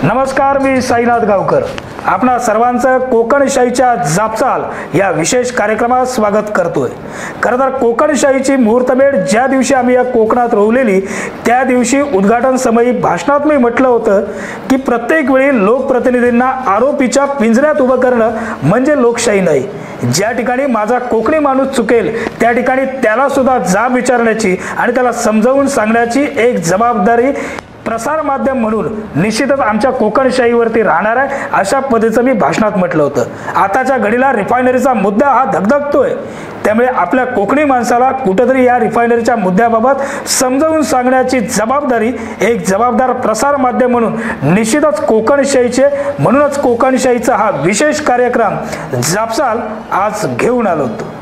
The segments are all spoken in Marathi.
नमस्कार, मी साईनाथ गावकर आपणा सर्वांचं कोकणशाहीच्या जापचाल या विशेष कार्यक्रमात स्वागत करतोय। खरं तर कोकणशाहीची मुहूर्तमेढ ज्या दिवशी आम्ही या कोकणात रोवलेली त्या दिवशी उद्घाटन समयी भाषणात मी म्हटलं होतं की प्रत्येक वेळी लोकप्रतिनिधींना आरोपीच्या पिंजऱ्यात उभं करणं म्हणजे लोकशाही नाही। ज्या ठिकाणी माझा कोकणी माणूस चुकेल त्या ठिकाणी त्याला सुद्धा जाब विचारण्याची आणि त्याला समजावून सांगण्याची एक जबाबदारी प्रसार माध्यम म्हणून निश्चितच आमच्या कोकणशाहीवरती राहणार आहे, अशा पद्धतीचं मी भाषणात म्हटलं होतं। आताच्या घडीला रिफायनरीचा मुद्दा हा धगधगतोय, त्यामुळे आपल्या कोकणी माणसाला कुठेतरी या रिफायनरीच्या मुद्द्याबाबत समजावून सांगण्याची जबाबदारी एक जबाबदार प्रसार माध्यम म्हणून निश्चितच कोकणशाहीचे म्हणूनच कोकणशाहीचा हा विशेष कार्यक्रम जापसाल आज घेऊन आलो होतो।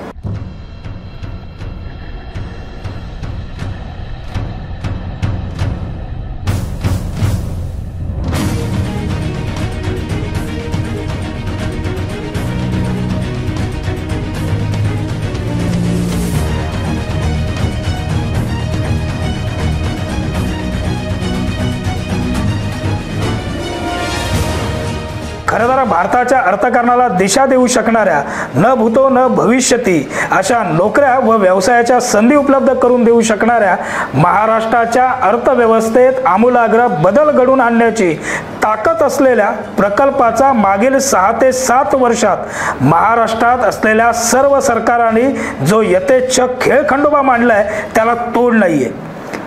खरं तर भारताच्या अर्थकारणाला दिशा देऊ शकणाऱ्या न भूतो न भविष्यती अशा नोकऱ्या व व्यवसायाच्या संधी उपलब्ध करून देऊ शकणाऱ्या महाराष्ट्राच्या अर्थव्यवस्थेत आमूलाग्र बदल घडवून आणण्याची ताकद असलेल्या प्रकल्पाचा मागील 6 ते 7 वर्षात महाराष्ट्रात असलेल्या सर्व सरकारांनी जो यथेच्छ खेळखंडोबा मांडलाय त्याला तोड नाहीये।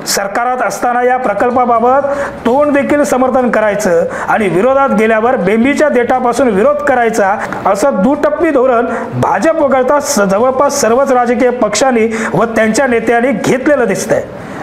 सरकारात असताना या प्रकल्पाबाबत तोंड देखील समर्थन करायचं आणि विरोधात गेल्यावर बेंबीच्या देठापासून विरोध करायचा असं दुटप्पी धोरण भाजप वगळता जवळपास सर्वच राजकीय पक्षांनी व त्यांच्या नेत्यांनी घेतलेलं दिसतंय।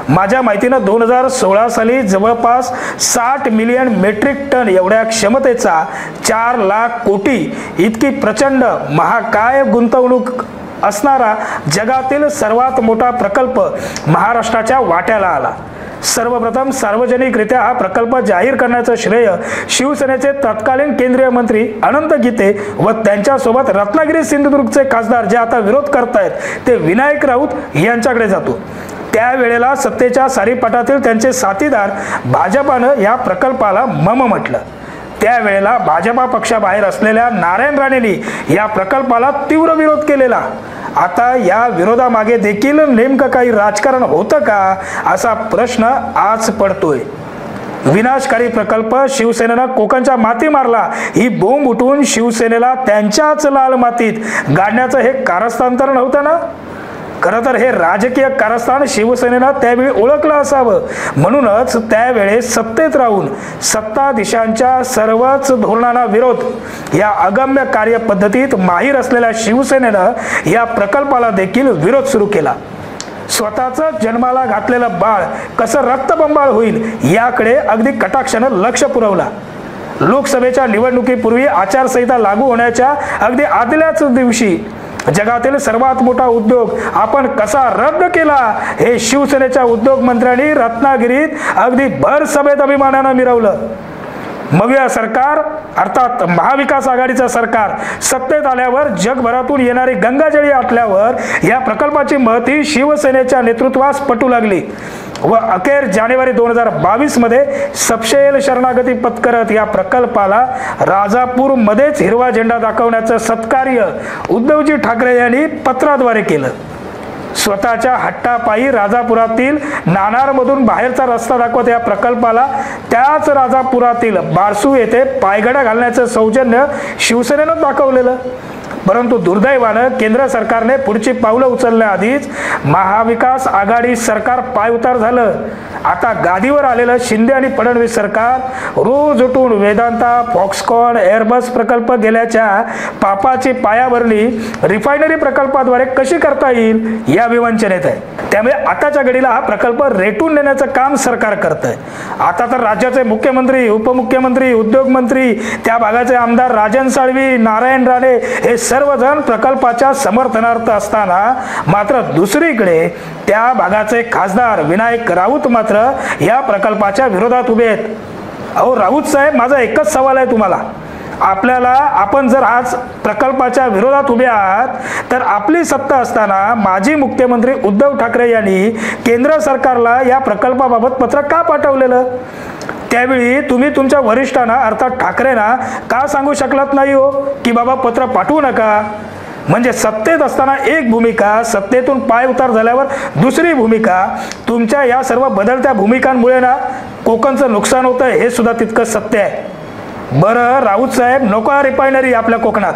माझ्या माहितीनं 2016 साली जवळपास 60 मिलियन मेट्रिक टन एवढ्या क्षमतेचा 4 लाख कोटी इतकी प्रचंड महाकाय गुंतवणूक असणारा जगातील सर्वात मोठा प्रकल्प महाराष्ट्राच्या वाट्याला आला। सर्वप्रथम सार्वजनिकरित्या हा प्रकल्प जाहीर करण्याचं श्रेय शिवसेनेचे तत्कालीन केंद्रीय मंत्री अनंत गीते व त्यांच्यासोबत रत्नागिरी सिंधुदुर्गचे खासदार जे आता विरोध करतायत ते विनायक राऊत यांच्याकडे जातो। त्यावेळेला सत्तेच्या सारीपाटातील त्यांचे साथीदार भाजपानं या प्रकल्पाला मम म्हटलं। त्यावेळेला भाजपा पक्षाबाहेर असलेल्या नारायण राणेंनी या प्रकल्पाला तीव्र विरोध केलेला। आता या विरोधामागे देखील नेमकं काही राजकारण होतं का असा प्रश्न आज पडतोय। विनाशकारी प्रकल्प शिवसेनेनं कोकणच्या माती मारला ही बोंब उठवून शिवसेनेला त्यांच्याच लाल मातीत गाडण्याचं हे कारस्थान तर नव्हतं ना। खरं तर हे राजकीय कारस्थान शिवसेनेनं त्यावेळी ओळखलं असावं, म्हणूनच त्यावेळेस सत्तेत राहून सत्ताधीशांच्या सर्वच धोरणांना विरोध या अगम्य कार्यपद्धतीत माहीर असलेल्या शिवसेनेनं या प्रकल्पाला देखील विरोध सुरू केला। स्वतःच जन्माला घातलेलं बाळ कसं रक्तबंबाळ होईल याकडे अगदी कटाक्षानं लक्ष पुरवला। लोकसभेच्या निवडणुकीपूर्वी आचारसंहिता लागू होण्याच्या अगदी आदल्याच दिवशी जगातील सर्वात मोठा उद्योग आपण कसा रद्द केला हे शिवसेनेच्या उद्योग मंत्र्यांनी रत्नागिरीत अगदी भर सभेत अभिमानानं मिरवलं। मग या सरकार अर्थात महाविकास आघाडीचं सरकार सत्तेत आल्यावर जगभरातून येणारी गंगाजळी आटल्यावर या प्रकल्पाची महती शिवसेनेच्या नेतृत्वास पटू लागली व अखेर जानेवारी 2022 मध्ये सपशेल शरणागती पत्करत या प्रकल्पाला राजापूर मध्येच हिरवा झेंडा दाखवण्याचं सत्कार्य उद्धवजी ठाकरे यांनी पत्राद्वारे केलं। स्वतःच्या हट्टापायी राजापुरातील नाणारमधून बाहेरचा रस्ता दाखवत या प्रकल्पाला त्याच राजापुरातील बारसू येथे पायगडा घालण्याचं सौजन्य शिवसेनेनं दाखवलेलं। परंतु दुर्दैवानं केंद्र सरकारने पुढची पावलं उचलण्याआधीच महाविकास आघाडी सरकार पायउतार झालं। आता गादीवर आलेलं शिंदे आणि फडणवीस सरकार रोज उठून वेदांता, फॉक्सकॉन, एअरबस प्रकल्प गेल्याच्या पापाची पायाभरणी रिफायनरी प्रकल्पाद्वारे कशी करता येईल या विवंचनेत आहे। त्यामुळे आताच्या घडीला हा प्रकल्प रेटून नेण्याचं काम सरकार करतंय। आता तर राज्याचे मुख्यमंत्री, उपमुख्यमंत्री, उद्योग मंत्री, त्या भागाचे आमदार राजन साळवी, नारायण राणे हे सर्वजण प्रकल्पाच्या समर्थनार्थ असताना मात्र दुसरीकडे त्या भागाचे खासदार विनायक राऊत मात्र या प्रकल्पाच्या विरोधात उभे आहेत। अहो राऊत साहेब, माझा एकच सवाल आहे तुम्हाला, आपण जर आज प्रकल्पाच्या विरोधात उभे आहात तर आपली सत्ता असताना माजी मुख्यमंत्री उद्धव ठाकरे यांनी केंद्र सरकारला या प्रकल्पाबाबत पत्र का पाठवलेलं? त्यावेळी तुम्ही तुमच्या वरिष्ठांना अर्थात ठाकरेंना का सांगू शकलात नाही हो की बाबा पत्र पाठवू नका? म्हणजे सत्तेत असताना एक भूमिका, सत्तेतून पाय उतार झाल्यावर दुसरी भूमिका. तुमच्या या सर्व बदलत्या भूमिकांमुळे ना कोकणचं नुकसान होतं हे सुद्धा तितकंच सत्य आहे. बरं राऊत साहेब, नको रिफायनरी आपल्या कोकणात.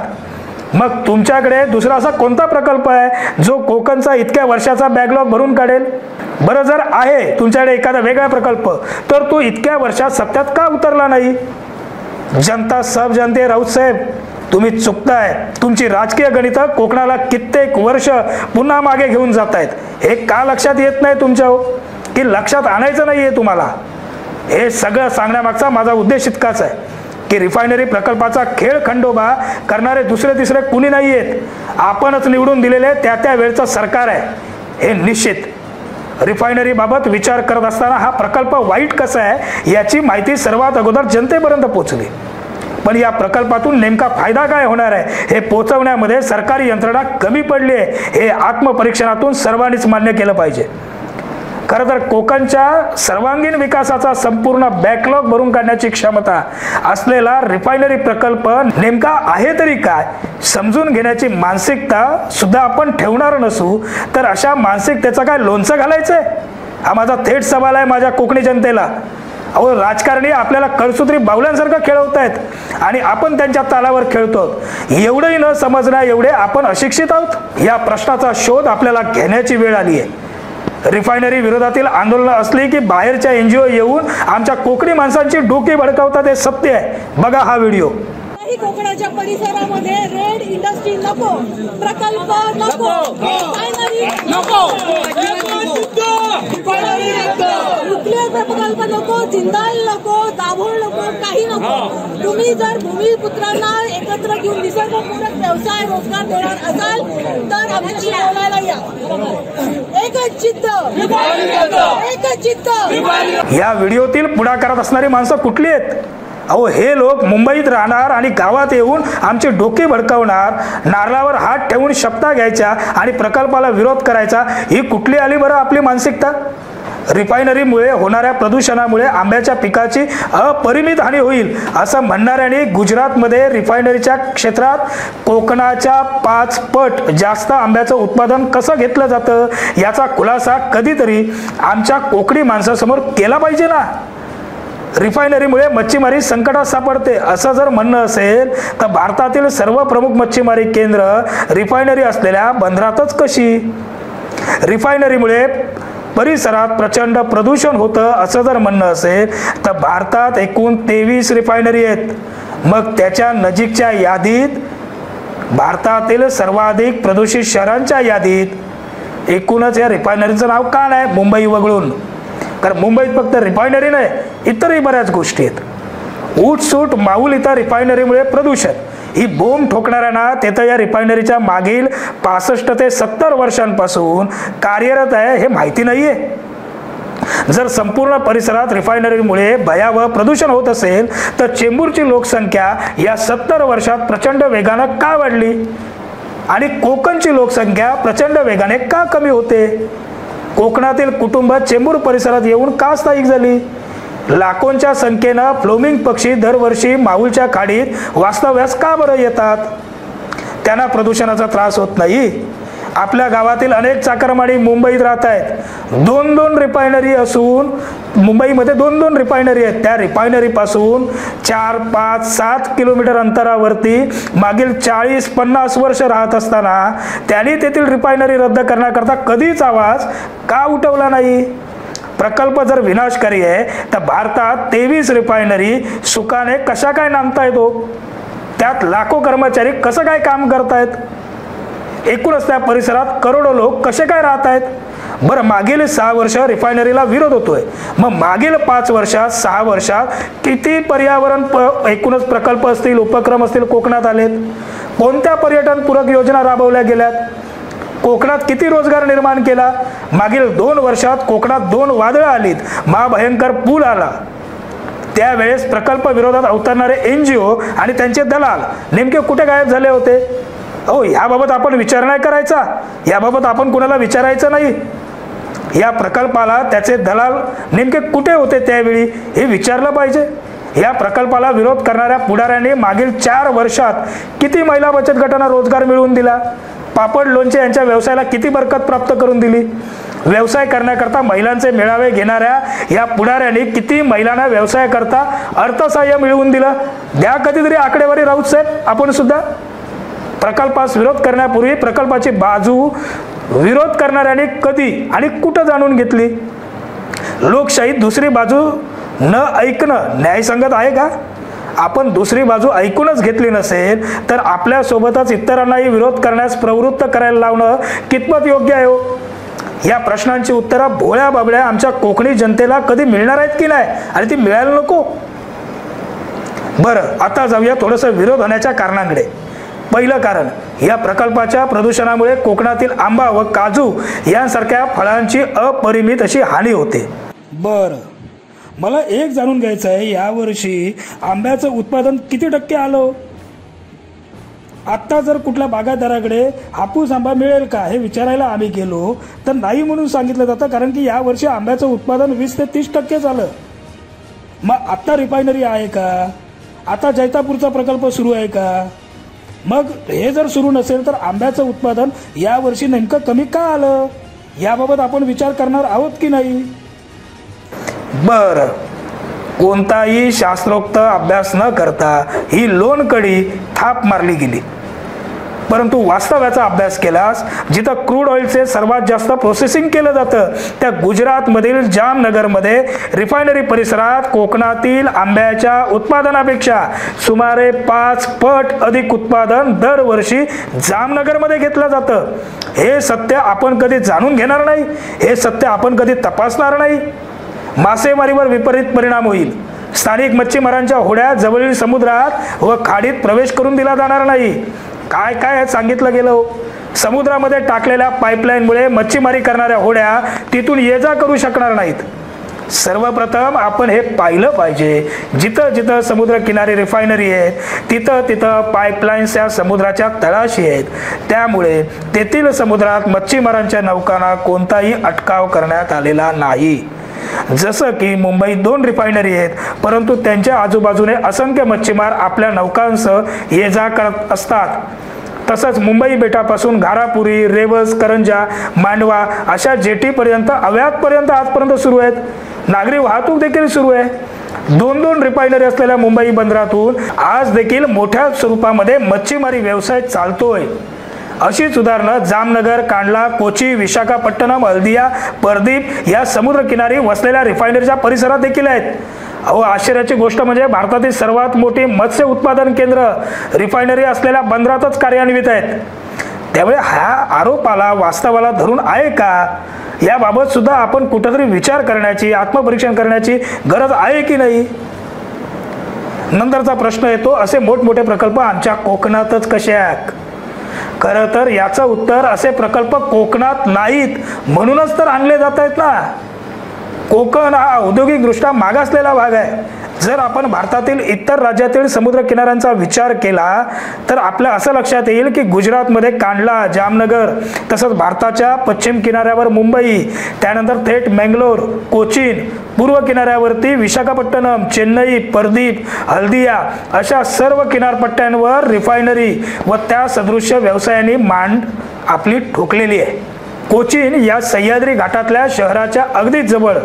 मग तुमच्याकडे दुसरा असा कोणता प्रकल्प आहे जो कोकणचा इतक्या वर्षाचा बॅकलॉग भरून काढेल? बरं जर आहे तुमच्याकडे एखादा वेगळा प्रकल्प, तर तो इतक्या वर्षात सत्यात का उतरला नाही? जनता सब जानते राऊत साहेब, तुम्ही चुकताय. तुमची राजकीय गणितं कोकणाला कित्येक वर्ष पुन्हा मागे घेऊन जात आहेत. हे का लक्षात येत नाही तुमच्या, की लक्षात आणायचं नाहीये तुम्हाला? हे सगळं सांगण्यामागचा माझा उद्देश इतकाच आहे की रिफायनरी प्रकल्पाचा खेळ खंडोबा करणारे दुसरे तिसरे कुणी नाही आहेत. आपणच निवडून दिलेले त्या वेळचं सरकार आहे हे निश्चित. रिफायनरी बाबत विचार करत असताना हा प्रकल्प वाईट कसा आहे याची माहिती सर्वात अगोदर जनतेपर्यंत पोहोचली. पण या प्रकल्पातून नेमका फायदा काय होणार आहे हे पोहोचवण्यामध्ये सरकारी यंत्रणा कमी पडली आहे, हे आत्मपरीक्षणातून सर्वांनीच मान्य केलं पाहिजे. खरं तर कोकणच्या सर्वांगीण विकासाचा संपूर्ण बॅकलॉग भरून काढण्याची क्षमता असलेला रिफायनरी प्रकल्प नेमका आहे तरी काय समजून घेण्याची मानसिकता सुद्धा आपण ठेवणार नसू तर अशा मानसिकतेचं काय लोणचं घालायचंय? हा माझा थेट सवाल आहे माझ्या कोकणी जनतेला. अहो, राजकारणी आपल्याला कळसूत्री बावल्यांसारखं खेळवतायत आणि आपण त्यांच्या तालावर खेळतो. एवढंही न समजण्या एवढे आपण अशिक्षित आहोत? या प्रश्नाचा शोध आपल्याला घेण्याची वेळ आली आहे. रिफायनरी विरोधातील आंदोलन असली की बाहेरच्या NGO येऊन आमच्या कोकणी माणसांची डोकी भडकावतात हे सत्य आहे. बघा हा व्हिडिओ. कोकणाच्या परिसरामध्ये रेड इंडस्ट्री नको, प्रकल्प नको, नको, न्यूक्लिअर प्रकल्प नको, जिंदाल नको, दाभोळ नको, काही नको. तुम्ही जर भूमिपुत्रांना एकत्र घेऊन निसर्गपूरक व्यवसाय रोजगार देणार असाल तर आमच्याशी बोलायला या. एकच चित्त, एकच चित्त. या व्हिडिओतील पुढाकारात असणारी माणसं कुठली आहेत? अहो, हे लोक मुंबईत राहणार आणि गावात येऊन आमची डोकी भडकावणार, नारळावर हात ठेवून शपथा घ्यायच्या आणि प्रकल्पाला विरोध करायचा. ही कुठली आली बरं आपली मानसिकता? रिफायनरीमुळे होणाऱ्या प्रदूषणामुळे आंब्याच्या पिकाची अपरिमित हानी होईल असं म्हणणाऱ्यांनी गुजरातमध्ये रिफायनरीच्या क्षेत्रात कोकणाच्या 5 पट जास्त आंब्याचं उत्पादन कसं घेतलं जातं याचा खुलासा कधीतरी आमच्या कोकणी माणसासमोर केला पाहिजे ना. रिफायनरीमुळे मच्छीमारी संकटात सापडते असं जर म्हणणं असेल तर भारतातील सर्व प्रमुख मच्छीमारी केंद्र रिफायनरी असलेल्या बंदरातच कशी? रिफायनरीमुळे परिसरात प्रचंड प्रदूषण होतं असं जर म्हणणं असेल तर भारतात एकूण 23 रिफायनरी आहेत. मग त्याच्या नजीकच्या यादीत भारतातील सर्वाधिक प्रदूषित शहरांच्या यादीत एकूणच या रिफायनरीचं नाव का नाही मुंबई वगळून? कारण मुंबईत फक्त रिफायनरी नाही, इतरही बऱ्याच गोष्टी आहेत. उठसूट माऊल इथं रिफायनरीमुळे प्रदूषण ही बोंब ठोकणाऱ्यांना तेथं या रिफायनरीच्या मागील 65 ते 70 वर्षांपासून कार्यरत आहे हे माहिती नाहीये. जर संपूर्ण परिसरात रिफायनरीमुळे भयावह प्रदूषण होत असेल तर चेंबूरची लोकसंख्या या 70 वर्षात प्रचंड वेगानं का वाढली आणि कोकणची लोकसंख्या प्रचंड वेगाने का कमी होते? कोकणातील कुटुंब चेंबूर परिसरात येऊन का स्थायिक झाली? लाखोंच्या संख्येनं फ्लोमिंग पक्षी दरवर्षी माऊलच्या खाडीत वास्तव्यास का बरं येतात? त्यांना प्रदूषणाचा त्रास होत नाही? आपल्या गावातील अनेक चाकरमानी मुंबईत राहत आहेत. 2-2 रिफायनरी असून मुंबईमध्ये 2-2 रिफायनरी आहेत. त्या रिफायनरीपासून 4, 5, 7 किलोमीटर अंतरावरती मागील 40-50 वर्ष राहत असताना त्यांनी तेथील रिफायनरी रद्द करण्याकरता कधीच आवाज का उठवला नाही? प्रकल्प जर विनाशकारी आहे तर भारतात 23 रिफायनरी सुखाने कशा काय नांदता येतो? त्यात लाखो कर्मचारी कसं काय काम करतायत? एकूणच त्या परिसरात करोडो लोक कसे काय राहत आहेत? बरं, मागील 6 वर्ष रिफायनरीला विरोध होतोय, मग मागील 5 वर्षात 6 वर्षात किती पर्यावरण एकूणच प्रकल्प असतील, उपक्रम असतील कोकणात आलेत? कोणत्या पर्यटन पूरक योजना राबवल्या गेल्यात? कोकणात किती रोजगार निर्माण केला? मागील 2 वर्षात कोकणात 2 वादळं आलीत, महाभयंकर पूर आला. त्यावेळेस प्रकल्प विरोधात अवतरणारे NGO आणि त्यांचे दलाल नेमके कुठे गायब झाले होते? अहो, याबाबत आपण विचार नाही करायचा, याबाबत आपण कुणाला विचारायचं नाही. या प्रकल्पाला त्याचे दलाल नेमके कुठे होते त्यावेळी हे विचारलं पाहिजे. या प्रकल्पाला विरोध करणाऱ्या पुढाऱ्यांनी मागील 4 वर्षात किती महिला बचत गटांना रोजगार मिळवून दिला? पापड लोणचे यांच्या व्यवसायाला किती बरकत प्राप्त करून दिली? व्यवसाय करण्याकरता महिलांचे मेळावे घेणाऱ्या या पुढाऱ्यांनी किती महिलांना व्यवसायाकरता अर्थसहाय्य मिळवून दिलं? द्या कधीतरी आकडेवारी राऊत साहेब. आपण सुद्धा प्रकल्पास विरोध करण्यापूर्वी प्रकल्पाची बाजू विरोध करणाऱ्यांनी कधी आणि कुठं जाणून घेतली? लोकशाहीत दुसरी बाजू न ऐकणं न्यायसंगत आहे का? आपण दुसरी बाजू ऐकूनच घेतली नसेल तर आपल्यासोबतच इतरांनाही विरोध करण्यास प्रवृत्त करायला लावणं कितपत योग्य आहे हो? या प्रश्नांची उत्तरं भोळ्या बाबड्या आमच्या कोकणी जनतेला कधी मिळणार आहेत की नाही, आणि ती मिळायला नको? बरं, आता जाऊया थोडंसं विरोध होण्याच्या कारणांकडे. पहिलं कारण, या प्रकल्पाच्या प्रदूषणामुळे कोकणातील आंबा व काजू यांसारख्या फळांची अपरिमित अशी हानी होते. बरं, मला एक जाणून घ्यायचं आहे, यावर्षी आंब्याचं उत्पादन किती टक्के आलं? आता जर कुठल्या बागायतदाराकडे हापूस आंबा मिळेल का हे विचारायला आम्ही गेलो तर नाही म्हणून सांगितलं जातं, कारण की यावर्षी आंब्याचं उत्पादन 20 ते 30% झालं. मग आता रिफायनरी आहे का? आता जैतापूरचा प्रकल्प सुरू आहे का? मग हे जर सुरू नसेल तर आंब्याचं उत्पादन यावर्षी नेमकं कमी का आलं? याबाबत आपण विचार करणार आहोत की नाही? बरं, कोणताही शास्त्रोक्त अभ्यास न करता ही लोणकडी थाप मारली गेली. परंतु वास्तव्याचा अभ्यास केल्यास जिथं क्रूड ऑइलचे सर्वात जास्त प्रोसेसिंग केलं जातं त्या गुजरातमधील जामनगरमध्ये रिफायनरी परिसरात कोकणातील आंब्याच्या उत्पादनापेक्षा सुमारे 5 पट अधिक उत्पादन दरवर्षी जामनगरमध्ये घेतलं जातं. हे सत्य आपण कधी जाणून घेणार नाही, हे सत्य आपण कधी तपासणार नाही. मासेमारीवर विपरीत परिणाम होईल. स्थानिक मच्छीमारांच्या होड्या जवळील समुद्रात व खाडीत प्रवेश करून दिला जाणार नाही. काय काय सांगितलं गेलं? समुद्रामध्ये टाकलेल्या पाईपलाईनमुळे मच्छीमारी करणाऱ्या होड्या तिथून ये जा करू शकणार नाहीत. सर्वप्रथम आपण हे पाहिलं पाहिजे, जिथं जिथं समुद्र किनारी रिफायनरी आहेत तिथं तिथं पाईपलाईन्स या समुद्राच्या तळाशी आहेत. त्यामुळे तेथील समुद्रात मच्छीमारांच्या नौकांना कोणताही अटकाव करण्यात आलेला नाही. जसं की मुंबईत 2 रिफायनरी आहेत, परंतु त्यांच्या आजूबाजूने असंख्य मच्छीमार आपल्या नौकांसह ये जा करत असतात. तसंच मुंबई बेटापासून घारापुरी, रेवस, करंजा, मांडवा अशा जेटीपर्यंत अव्याहतपर्यंत आजपर्यंत सुरू आहेत. नागरी वाहतूक देखील सुरू आहे. 2 रिफायनरी असलेल्या मुंबई बंदरातून आज देखील मोठ्या स्वरूपामध्ये मच्छीमारी व्यवसाय चालतोय. अशीच उदाहरणं जामनगर, कांडला, कोची, विशाखापट्टणम, हल्दिया, परदीप या समुद्रकिनारी वसलेल्या रिफायनरीच्या परिसरात देखील आहेत. अहो, आश्चर्याची गोष्ट म्हणजे भारतातील सर्वात मोठी मत्स्य उत्पादन केंद्र रिफायनरी असलेल्या बंदरातच कार्यान्वित आहेत. त्यामुळे हा आरोपाला वास्तवाला धरून आहे का, याबाबत सुद्धा आपण कुठेतरी विचार करण्याची, आत्मपरीक्षण करण्याची गरज आहे की नाही? नंतरचा प्रश्न येतो, असे मोठमोठे प्रकल्प आमच्या कोकणातच कसे आहेत? खरं तर याचं उत्तर, असे प्रकल्प कोकणात नाहीत म्हणूनच तर आणले जात आहेत ना. कोकण हा औद्योगिकदृष्ट्या मागासलेला भाग आहे. जर आपण भारतातील इतर राज्यातील समुद्र किनाऱ्यांचा विचार केला तर आपल्या असं लक्षात येईल की गुजरातमध्ये कांडला, जामनगर, तसंच भारताच्या पश्चिम किनाऱ्यावर मुंबई, त्यानंतर थेट मंगलोर, कोचीन, पूर्व किनाऱ्यावरती विशाखापट्टणम, चेन्नई, परदीप, हल्दिया अशा सर्व किनारपट्ट्यांवर रिफायनरी व त्या सदृश्य व्यवसायांनी मांड आपली ठोकलेली आहे. कोचीन या सह्याद्री घाटातल्या शहराच्या अगदी जवळ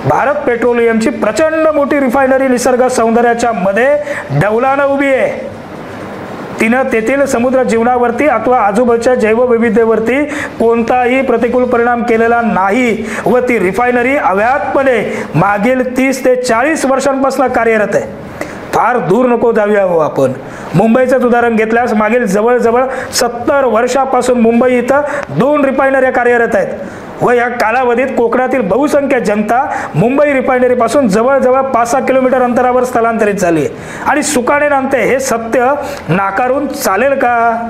भारत पेट्रोलियमची प्रचंड मोठी रिफायनरी निसर्ग सौंदर्याच्या मध्ये डौलानं उभी आहे. तिनं तेथील समुद्र जीवनावरती अथवा आजूबाजूच्या जैवविविधतेवरती कोणताही प्रतिकूल परिणाम केलेला नाही व ती रिफायनरी अव्याहतपणे मागील 30 ते 40 वर्षांपासून कार्यरत आहे. फार दूर नको जाऊया हो आपण. मुंबईचंच उदाहरण घेतल्यास मागील जवळजवळ 70 वर्षापासून मुंबई इथं 2 रिफायनऱ्या कार्यरत आहेत व या कालावधीत कोकणातील बहुसंख्य जनता मुंबई रिफायनरीपासून जवळजवळ 5-6 किलोमीटर अंतरावर स्थलांतरित झाली आणि सुकाने नांदते. हे सत्य नाकारून चालेल का?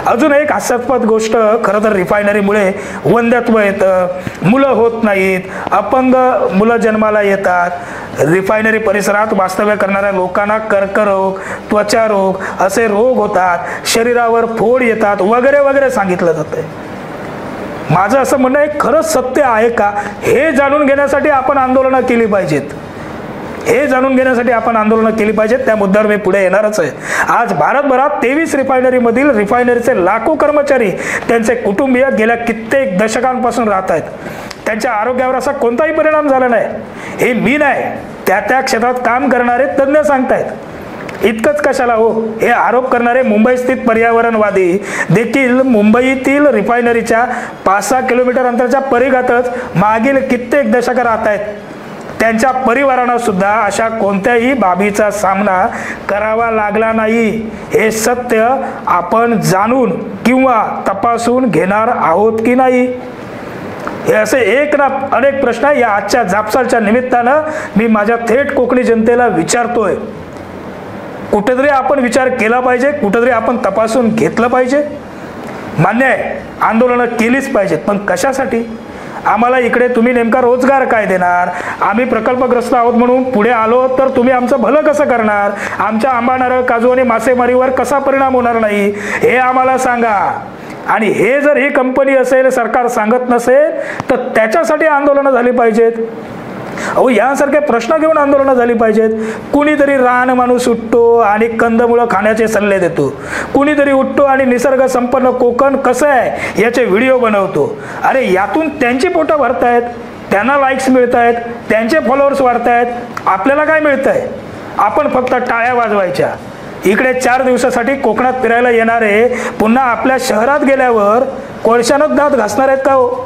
अजून एक हास्यास्पद गोष्ट, खरं तर रिफायनरीमुळे वंध्यत्व येतं, मुलं होत नाहीत, अपंग मुलं जन्माला येतात. रिफायनरी परिसरात वास्तव्य करणाऱ्या लोकांना कर्करोग, त्वचारोग असे रोग होतात, शरीरावर फोड येतात वगैरे वगैरे सांगितलं जातं. माझं असं म्हणणं आहे, खरंच सत्य आहे का हे जाणून घेण्यासाठी आपण आंदोलनं केली पाहिजेत. हे जाणून घेण्यासाठी आपण आंदोलनं केली पाहिजेत. त्या मुद्द्यावर मी पुढे येणारच आहे. आज भारतभरात 23 रिफायनरीमधील रिफायनरीचे लाखो कर्मचारी, त्यांचे कुटुंबीय गेल्या कित्येक दशकांपासून राहत आहेत. त्यांच्या आरोग्यावर असा कोणताही परिणाम झाला नाही. हे मी नाही, त्या क्षेत्रात काम करणारे तज्ज्ञ सांगतायत. इतकंच कशाला हो, हे आरोप करणारे मुंबई स्थित पर्यावरणवादी देखील मुंबईतील रिफायनरीच्या 5-6 किलोमीटर अंतराच्या परिघातच मागील कित्येक दशक राहत आहेत. त्यांच्या परिवारांना सुद्धा अशा कोणत्याही बाबीचा सामना करावा लागला नाही. हे सत्य आपण जाणून किंवा तपासून घेणार आहोत की नाही, हे असे एक ना अनेक प्रश्न या आजच्या जापसालच्या निमित्तानं मी माझ्या थेट कोकणी जनतेला विचारतोय. कुठेतरी आपण विचार केला पाहिजे, कुठेतरी आपण तपासून घेतलं पाहिजे. मान्य आहे, आंदोलनं केलीच पाहिजेत, पण कशासाठी? आम्हाला इकडे तुम्ही नेमका रोजगार काय देणार? आम्ही प्रकल्पग्रस्त आहोत म्हणून पुढे आलो तर तुम्ही आमचं भलं कसं करणार? आमच्या आंबा, नारळ, काजू आणि मासेमारीवर कसा परिणाम होणार नाही हे आम्हाला सांगा. आणि हे जर ही कंपनी असेल, सरकार सांगत नसेल, तर त्याच्यासाठी आंदोलनं झाली पाहिजेत. अहो, यासारखे प्रश्न घेऊन आंदोलनं झाली पाहिजेत. कुणीतरी रान माणूस उठतो आणि कंदमुळं खाण्याचे सल्ले देतो. कुणीतरी उठतो आणि निसर्ग संपन्न कोकण कसं आहे याचे व्हिडिओ बनवतो. अरे, यातून त्यांची पोटं भरतायत, त्यांना लाईक्स मिळत आहेत, त्यांचे फॉलोअर्स वाढतायत. आपल्याला काय मिळतंय? आपण फक्त टाळ्या वाजवायच्या. इकडे 4 दिवसासाठी कोकणात फिरायला येणारे पुन्हा आपल्या शहरात गेल्यावर कोळशानं दात घासणार आहेत का हो?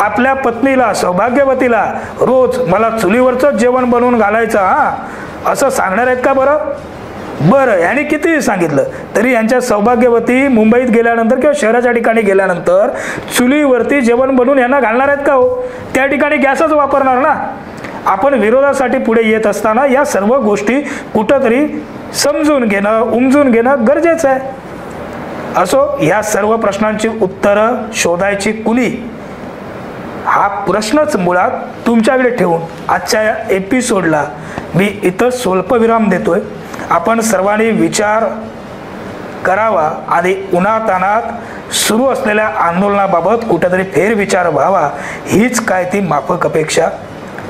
आपल्या पत्नीला, सौभाग्यवतीला रोज मला चुलीवरचं जेवण बनवून घालायचं असं सांगणार आहेत का? बरं, यांनी कितीही सांगितलं तरी यांच्या सौभाग्यवती मुंबईत गेल्यानंतर किंवा शहराच्या ठिकाणी गेल्यानंतर चुलीवरती जेवण बनवून यांना घालणार आहेत का हो? त्या ठिकाणी गॅसच वापरणार ना. आपण विरोधासाठी पुढे येत असताना या सर्व गोष्टी कुठंतरी समजून घेणं, उमजून घेणं गरजेचं आहे. असो, या सर्व प्रश्नांची उत्तरं शोधायची कुणी, हा प्रश्नच मुळात तुमच्याकडे ठेवून आजच्या या एपिसोडला मी इथं स्वल्पविराम देतोय. आपण सर्वांनी विचार करावा आणि उन्हातान्हात सुरू असलेल्या आंदोलनाबाबत कुठेतरी फेरविचार व्हावा, हीच काय ती माफक अपेक्षा.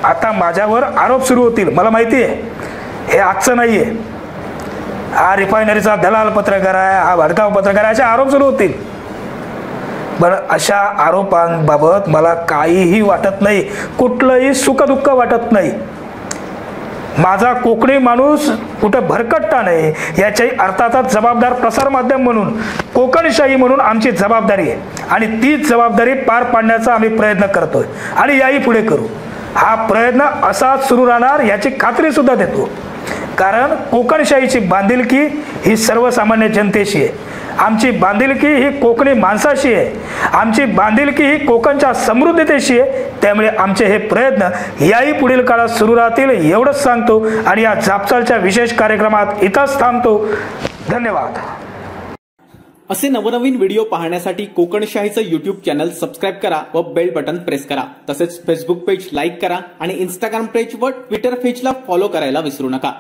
आता माझ्यावर आरोप सुरू होतील, मला माहिती आहे, हे आजचं नाहीये. हा रिफायनरीचा दलाल पत्रकार आहे, हा भडकाऊ पत्रकार आहे, असे आरोप सुरू होतील. बरं, अशा आरोपांबाबत मला काहीही वाटत नाही, कुठलंही सुखदुःख वाटत नाही. माझा कोकणी माणूस कुठं भरकटता नाही याच्याही अर्थातच जबाबदार प्रसारमाध्यम म्हणून, कोकणशाही म्हणून आमची जबाबदारी आहे आणि तीच जबाबदारी पार पाडण्याचा आम्ही प्रयत्न करतोय आणि याही पुढे करू. हा प्रयत्न असाच सुरू राहणार याची खात्री सुद्धा देतो. कारण कोकणशाहीची बांधिलकी ही सर्वसामान्य जनतेशी आहे. आमची बांधिलकी ही कोकणी माणसाशी आहे. आमची बांधिलकी ही कोकणच्या समृद्धतेशी आहे. त्यामुळे आमचे हे प्रयत्न याही पुढील काळात सुरू राहतील एवढंच सांगतो आणि या जापसालच्या विशेष कार्यक्रमात इथंच थांबतो. धन्यवाद. असे नवनवीन व्हिडिओ पाहण्यासाठी कोकणशाहीचं YouTube चॅनल सबस्क्राईब करा व बेल बटन प्रेस करा. तसेच फेसबुक पेज लाईक करा आणि इंस्टाग्राम पेज व ट्विटर पेजला फॉलो करायला विसरू नका.